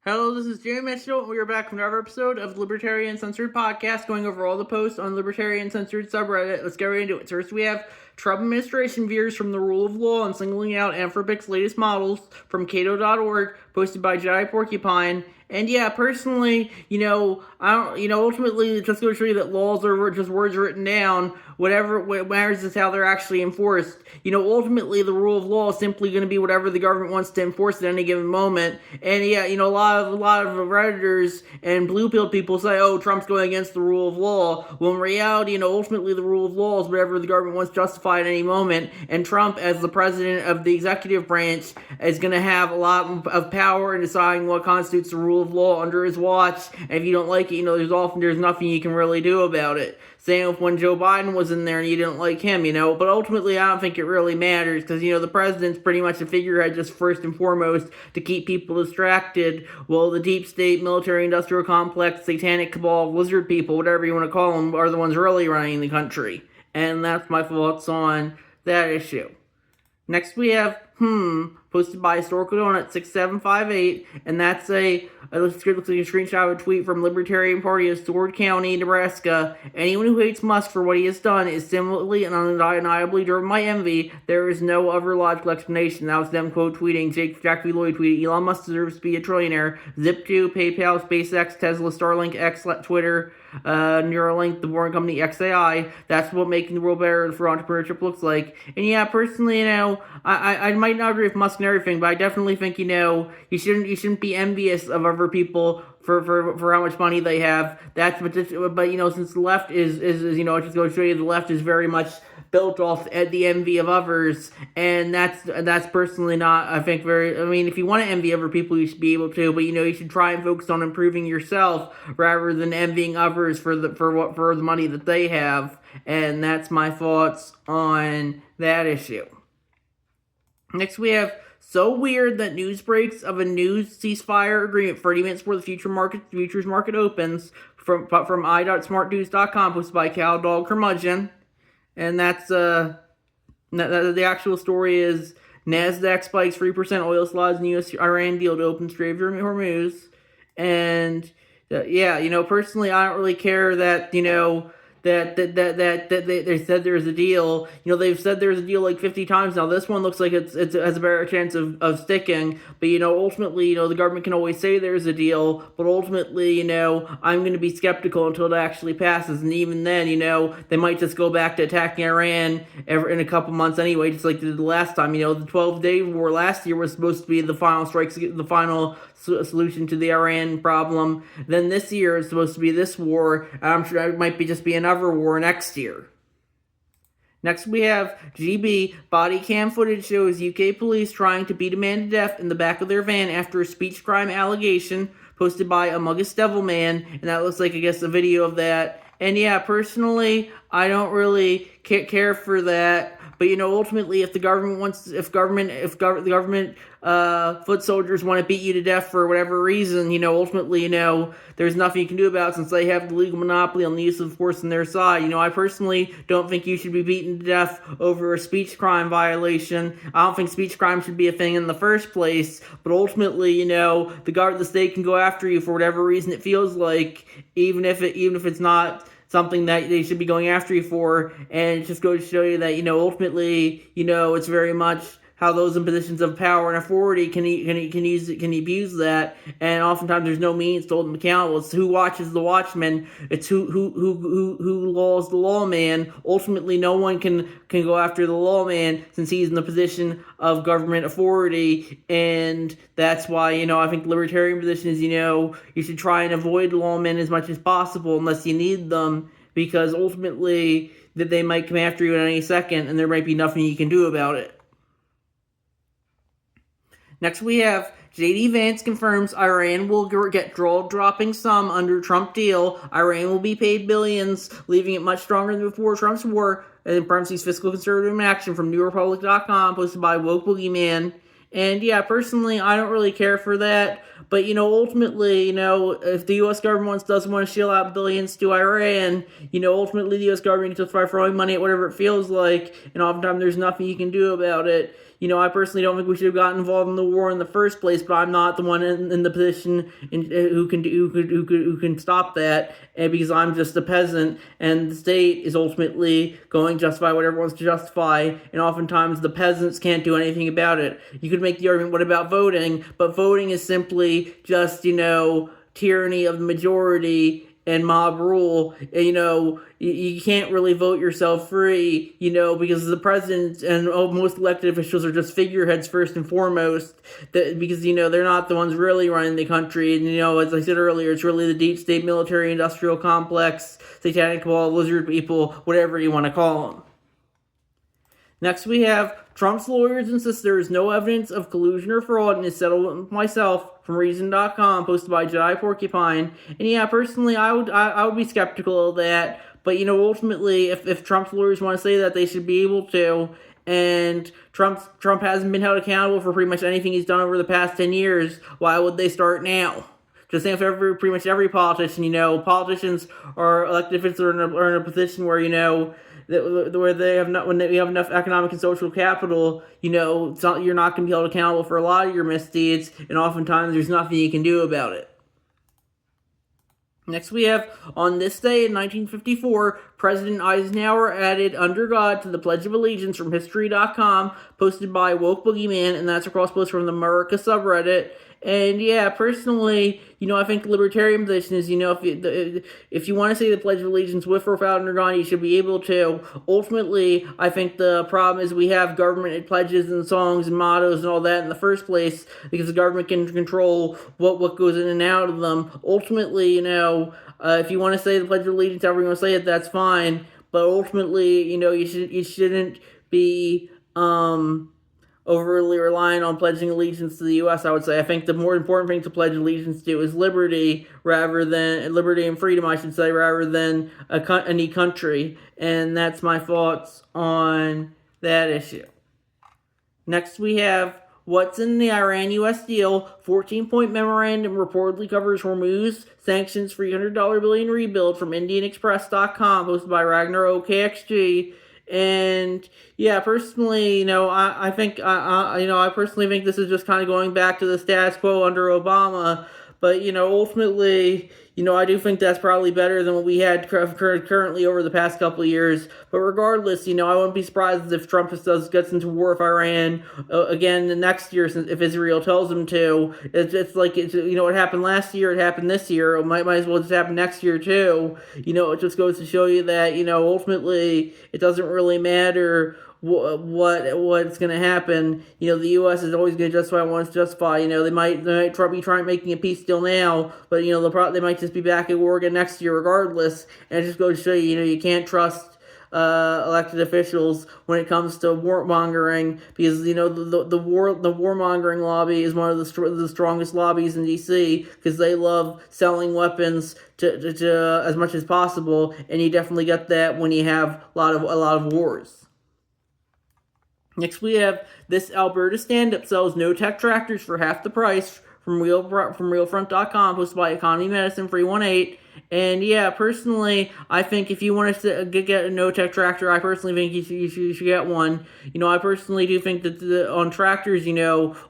Hello, this is Jimmy Mitchell, and we are back with another episode of the Libertarian Censored podcast, going over all the posts on Libertarian Censored subreddit. Let's get right into it. First, we have Trump administration veers from the rule of law and singling out Anthropic's latest models from Cato.org, posted by Jedi Porcupine. And yeah, personally, ultimately, it just goes to show you that laws are just words written down. Whatever matters is how they're actually enforced. Ultimately, the rule of law is simply going to be whatever the government wants to enforce at any given moment. And yeah, a lot of Redditors and blue pill people say, "Oh, Trump's going against the rule of law." Well, in reality, ultimately, the rule of law is whatever the government wants to justify at any moment. And Trump, as the president of the executive branch, is going to have a lot of power in deciding what constitutes the rule of law under his watch. And if you don't like it, there's nothing you can really do about it. Same with when Joe Biden was in there and you didn't like him, But ultimately, I don't think it really matters because, the president's pretty much a figurehead just first and foremost to keep people distracted. Well, the deep state, military-industrial complex, satanic cabal, lizard people, whatever you want to call them, are the ones really running the country. And that's my thoughts on that issue. Next we have, posted by Historical Donut 6758, and that's it looks like a screenshot of a tweet from Libertarian Party of Sword County, Nebraska. Anyone who hates Musk for what he has done is similarly and undeniably driven by envy. There is no other logical explanation. That was them quote tweeting. Jack V. Lloyd tweeted, Elon Musk deserves to be a trillionaire. Zip2, PayPal, SpaceX, Tesla, Starlink, X, Twitter, Neuralink, the Boring Company, XAI. That's what making the world better for entrepreneurship looks like. And yeah, personally, I might not agree with Musk and everything, but I definitely think, you shouldn't be envious of other people for how much money they have. But since the left is it just goes to show you the left is very much built off at the envy of others, and that's personally not, I think, very. I mean, if you want to envy other people, you should be able to, but you should try and focus on improving yourself rather than envying others for the money that they have. And that's my thoughts on that issue. Next, we have so weird that news breaks of a new ceasefire agreement 30 minutes before the futures market opens from i.smartnews.com, posted by CowDog Curmudgeon. And that's the actual story is NASDAQ spikes 3%, oil slides in U.S.-Iran deal to open Strait of Hormuz. And personally, I don't really care that that they said there's a deal. They've said there's a deal like 50 times now. This one looks like it has a better chance of sticking. But ultimately, the government can always say there's a deal, but ultimately, I'm going to be skeptical until it actually passes. And even then, they might just go back to attacking Iran in a couple months anyway, just like they did the last time. The 12-day war last year was supposed to be the final strikes, the final solution to the Iran problem. Then this year is supposed to be this war. I'm sure it might be just be another war next year. Next we have GB. Body cam footage shows UK police trying to beat a man to death in the back of their van after a speech crime allegation, posted by Amogus Devilman, and that looks like, I guess, a video of that. And yeah, personally, I don't really care for that. But ultimately, if the government foot soldiers want to beat you to death for whatever reason, ultimately, there's nothing you can do about it since they have the legal monopoly on the use of force on their side. I personally don't think you should be beaten to death over a speech crime violation. I don't think speech crime should be a thing in the first place. But ultimately, the state can go after you for whatever reason it feels like, even if it's not something that they should be going after you for. And it just goes to show you that, ultimately, it's very much how those in positions of power and authority can abuse that, and oftentimes there's no means to hold them accountable. It's who watches the watchman. It's who laws the lawman. Ultimately, no one can go after the lawman since he's in the position of government authority, and that's why I think the libertarian position is you should try and avoid lawmen as much as possible unless you need them, because ultimately that they might come after you at any second, and there might be nothing you can do about it. Next we have J.D. Vance confirms Iran will get jaw-dropping sum under Trump deal. Iran will be paid billions, leaving it much stronger than before Trump's war. And parentheses, fiscal conservative action from NewRepublic.com, posted by Woke Boogeyman. And yeah, personally, I don't really care for that. But, ultimately, if the U.S. government doesn't want to shell out billions to Iran, ultimately the U.S. government can justify throwing money at whatever it feels like, and oftentimes there's nothing you can do about it. I personally don't think we should have gotten involved in the war in the first place, but I'm not the one in the position who can stop that, and because I'm just a peasant, and the state is ultimately going to justify whatever it wants to justify, and oftentimes the peasants can't do anything about it. You could make the argument, what about voting? But voting is simply just, tyranny of the majority and mob rule. You can't really vote yourself free, because the president and most elected officials are just figureheads first and foremost, because, they're not the ones really running the country. And, as I said earlier, it's really the deep state military industrial complex, satanic cabal, lizard people, whatever you want to call them. Next, we have Trump's lawyers insist there is no evidence of collusion or fraud in his settlement with myself from Reason.com, posted by Jedi Porcupine. And personally, I would be skeptical of that. But ultimately, if Trump's lawyers want to say that, they should be able to. And Trump hasn't been held accountable for pretty much anything he's done over the past 10 years. Why would they start now? Just saying, for pretty much every politician, politicians or elected officials are in a position where where they have when they have enough economic and social capital, you're not going to be held accountable for a lot of your misdeeds, and oftentimes there's nothing you can do about it. Next, we have, on this day in 1954, President Eisenhower added "Under God" to the Pledge of Allegiance from History.com, posted by Woke Boogeyman, and that's a cross post from the America subreddit. And personally, I think the libertarian position is, if you want to say the Pledge of Allegiance with or without under God, you should be able to. Ultimately, I think the problem is we have government pledges and songs and mottos and all that in the first place, because the government can control what goes in and out of them. Ultimately, if you want to say the Pledge of Allegiance, however you want to say it, that's fine. But ultimately, you shouldn't be overly relying on pledging allegiance to the U.S., I would say. I think the more important thing to pledge allegiance to is liberty and freedom, I should say, rather than any country. And that's my thoughts on that issue. Next, we have what's in the Iran-U.S. deal. 14-point memorandum reportedly covers Hormuz sanctions, $300 billion rebuild from IndianExpress.com, hosted by Ragnar OKXG. And personally, I personally think this is just kind of going back to the status quo under Obama. But ultimately, I do think that's probably better than what we had currently over the past couple of years. But regardless, I wouldn't be surprised if Trump gets into war with Iran again the next year, if Israel tells him to. It's like it happened last year, it happened this year. It might as well just happen next year too. It just goes to show you that ultimately it doesn't really matter what's going to happen. The U.S. is always going to justify what wants to justify. They might be trying making a peace deal now, but they might just be back at war again next year regardless. And it just goes to show you can't trust elected officials when it comes to warmongering, because the warmongering lobby is one of the strongest lobbies in D.C. because they love selling weapons to as much as possible, and you definitely get that when you have a lot of wars. Next, we have this Alberta stand-up sells no-tech tractors for half the price from Realfront.com, posted by Economy Medicine 318. And personally, I think if you want to get a no-tech tractor, I personally think you should get one. I personally do think that on tractors,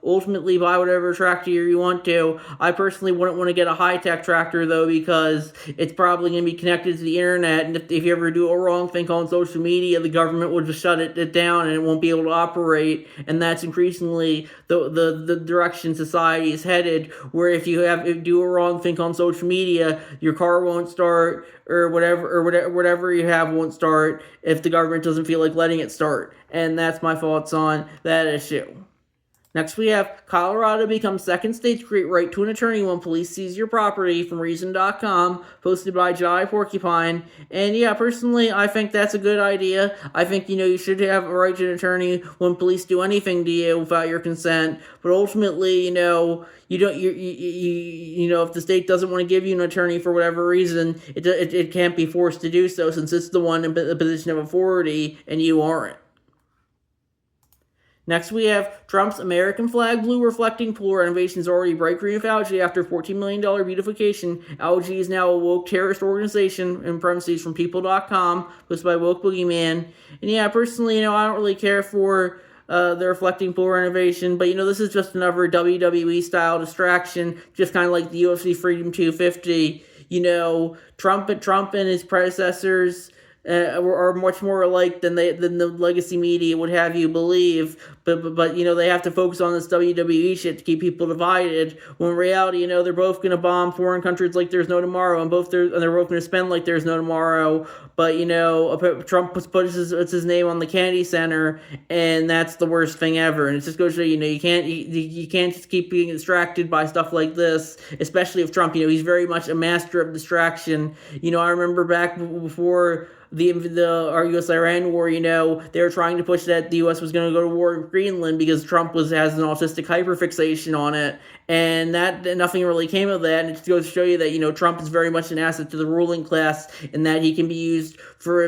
ultimately buy whatever tractor you want to. I personally wouldn't want to get a high-tech tractor, though, because it's probably going to be connected to the internet, and if you ever do a wrong thing on social media, the government will just shut it down, and it won't be able to operate, and that's increasingly the direction society is headed, where if you do a wrong thing on social media, your car won't start, or whatever you have won't start if the government doesn't feel like letting it start. And that's my thoughts on that issue. Next, we have Colorado becomes second state to create right to an attorney when police seize your property from Reason.com, posted by Jedi Porcupine. And personally, I think that's a good idea. I think, you should have a right to an attorney when police do anything to you without your consent. But ultimately, if the state doesn't want to give you an attorney for whatever reason, it can't be forced to do so, since it's the one in the position of authority and you aren't. Next, we have Trump's American flag blue reflecting pool renovations already bright green with algae after $14 million beautification. Algae is now a woke terrorist organization, in parentheses from People.com, posted by Woke Boogeyman. And personally, I don't really care for they're reflecting poor innovation. But, this is just another WWE-style distraction, just kind of like the UFC Freedom 250. Trump and his predecessors are much more alike than the legacy media would have you believe. But they have to focus on this WWE shit to keep people divided. When in reality, they're both gonna bomb foreign countries like there's no tomorrow, and they're both gonna spend like there's no tomorrow. But Trump puts his name on the Kennedy Center, and that's the worst thing ever. And it just goes to show you can't just keep being distracted by stuff like this, especially if Trump. He's very much a master of distraction. I remember back before the U.S.-Iran war, they were trying to push that the U.S. was going to go to war with Greenland because Trump has an autistic hyperfixation on it, and that nothing really came of that. And it just goes to show you that Trump is very much an asset to the ruling class, and that he can be used for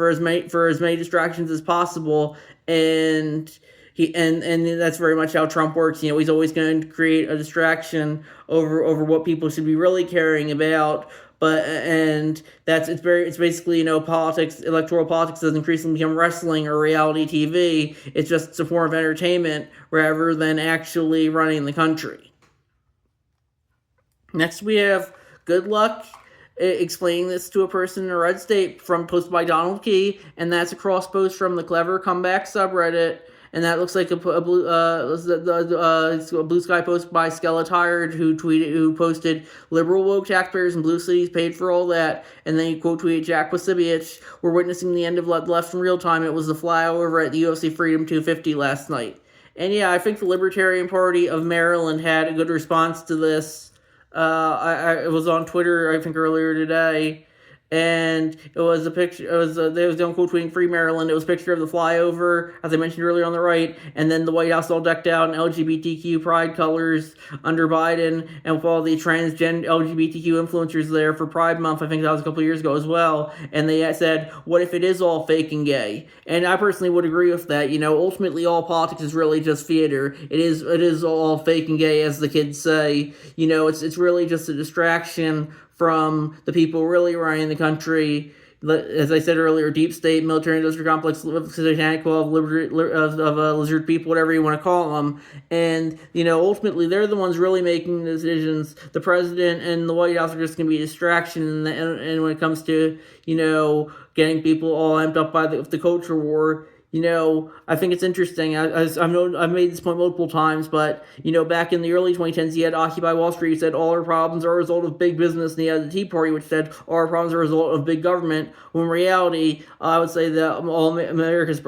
as many distractions as possible, and that's very much how Trump works. He's always going to create a distraction over what people should be really caring about. It's basically politics, electoral politics has increasingly become wrestling or reality TV. It's just a form of entertainment rather than actually running the country. Next, we have good luck explaining this to a person in a red state, posted by Donald Key, and that's a cross post from the Clever Comeback subreddit. And that looks like a blue sky post by Skeletired, who posted, "Liberal woke taxpayers in blue cities paid for all that." And then he quote tweeted Jack Wasibich, "We're witnessing the end of left in real time. It was the flyover at the UFC Freedom 250 last night." And yeah, I think the Libertarian Party of Maryland had a good response to this. It was on Twitter, I think, earlier today. And it was a picture. They was doing quote tweeting Free Maryland. It was a picture of the flyover, as I mentioned earlier, on the right, and then the White House all decked out in LGBTQ pride colors under Biden, and with all the transgender LGBTQ influencers there for Pride Month. I think that was a couple years ago as well. And they said, "What if it is all fake and gay?" And I personally would agree with that. Ultimately, all politics is really just theater. It is all fake and gay, as the kids say. It's really just a distraction from the people really running the country. As I said earlier, deep state, military industrial complex, satanic of lizard people, whatever you want to call them. And, ultimately, they're the ones really making the decisions. The president and the White House are just going to be a distraction. And when it comes to, getting people all amped up by the culture war, I think it's interesting. I've made this point multiple times, but, back in the early 2010s, you had Occupy Wall Street, who said all our problems are a result of big business, and you had the Tea Party, which said all our problems are a result of big government. When in reality, I would say that all Americans'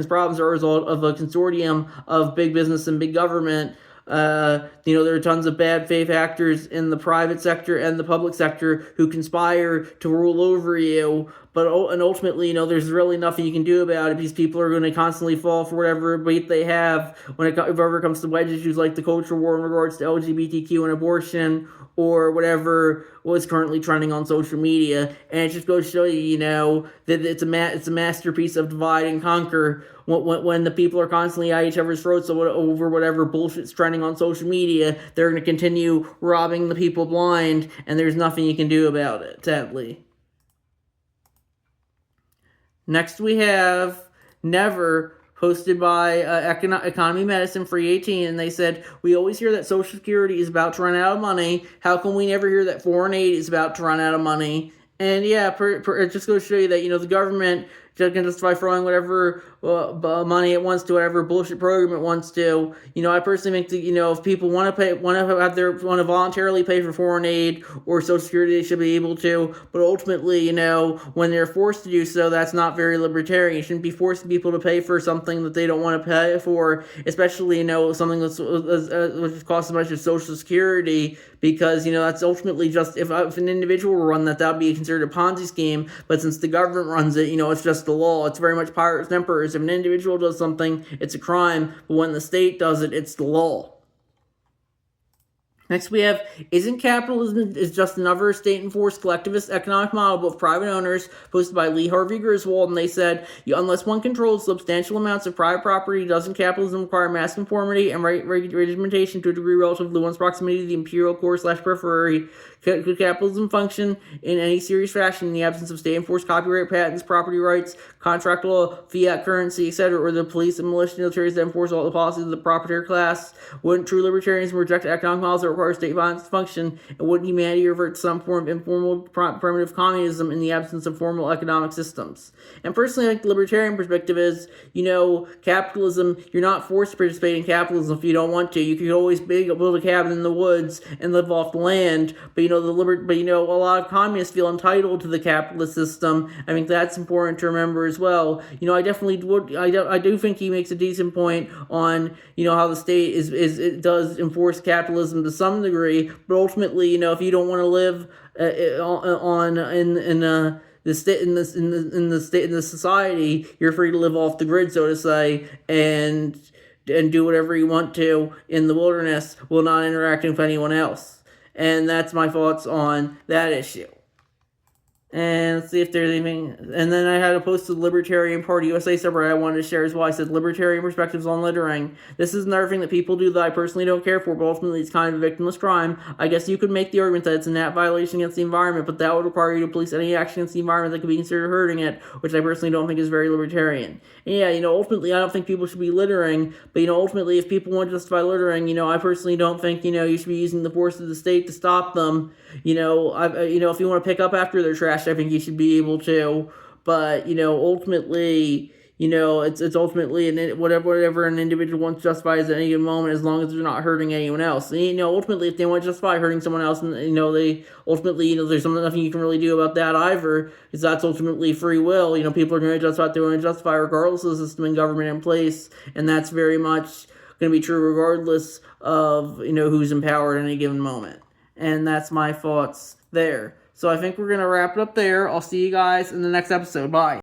problems are a result of a consortium of big business and big government. There are tons of bad faith actors in the private sector and the public sector who conspire to rule over you. And ultimately, there's really nothing you can do about it because people are going to constantly fall for whatever bait they have when it comes to wedge issues like the culture war in regards to LGBTQ and abortion, or whatever was currently trending on social media. And it just goes to show you, that it's a masterpiece of divide and conquer. When the people are constantly at each other's throats over whatever bullshit's trending on social media, they're going to continue robbing the people blind, and there's nothing you can do about it, sadly. Next we have Never, hosted by Economy Medicine Free 18, and they said, "We always hear that Social Security is about to run out of money. How come we never hear that foreign aid is about to run out of money?" And yeah, it just goes to show you that, the government can justify throwing whatever money it wants to whatever bullshit program it wants to. I personally think that, if people want to voluntarily pay for foreign aid or Social Security, they should be able to. But ultimately, when they're forced to do so, that's not very libertarian. You shouldn't be forcing people to pay for something that they don't want to pay for, especially, something which costs as much as Social Security, because, that's ultimately just, if an individual were run that would be considered a Ponzi scheme. But since the government runs it, it's just the law. It's very much pirates and emperors. If an individual does something, it's a crime, but when the state does it, it's the law. Next we have, isn't capitalism is just another state-enforced collectivist economic model of private owners, posted by Lee Harvey Griswold, and they said, unless one controls substantial amounts of private property, doesn't capitalism require mass conformity and regimentation to a degree relative to one's proximity to the imperial core/periphery? Could capitalism function in any serious fashion in the absence of state-enforced copyright, patents, property rights, contract law, fiat currency, etc., or the police and militia militaries that enforce all the policies of the proprietary class? Wouldn't true libertarians reject economic models that require state violence to function? And wouldn't humanity revert to some form of informal, primitive communism in the absence of formal economic systems? And personally, I think the libertarian perspective is, capitalism, you're not forced to participate in capitalism if you don't want to. You could always build a cabin in the woods and live off the land, but a lot of communists feel entitled to the capitalist system. I think that's important to remember as well. I definitely would. I do think he makes a decent point on how the state it does enforce capitalism to some degree, but ultimately, if you don't want to live in the society, you're free to live off the grid, so to say, and do whatever you want to in the wilderness while not interacting with anyone else. And that's my thoughts on that issue. And let's see if there's anything. And then I had a post to the Libertarian Party USA subreddit I wanted to share as well. I said, Libertarian perspectives on littering. This is another thing that people do that I personally don't care for, but ultimately it's kind of a victimless crime. I guess you could make the argument that it's a net violation against the environment, but that would require you to police any action against the environment that could be considered hurting it, which I personally don't think is very libertarian. And yeah, ultimately I don't think people should be littering, but ultimately if people want to justify littering, I personally don't think, you should be using the force of the state to stop them. If you want to pick up after their trash, I think you should be able to, but ultimately, it's ultimately whatever an individual wants to justify at any given moment, as long as they're not hurting anyone else. And, ultimately, if they want to justify hurting someone else, and they ultimately, there's nothing you can really do about that either, because that's ultimately free will. People are going to justify what they want to justify regardless of the system and government in place, and that's very much going to be true regardless of who's in power at any given moment. And that's my thoughts there. So I think we're going to wrap it up there. I'll see you guys in the next episode. Bye.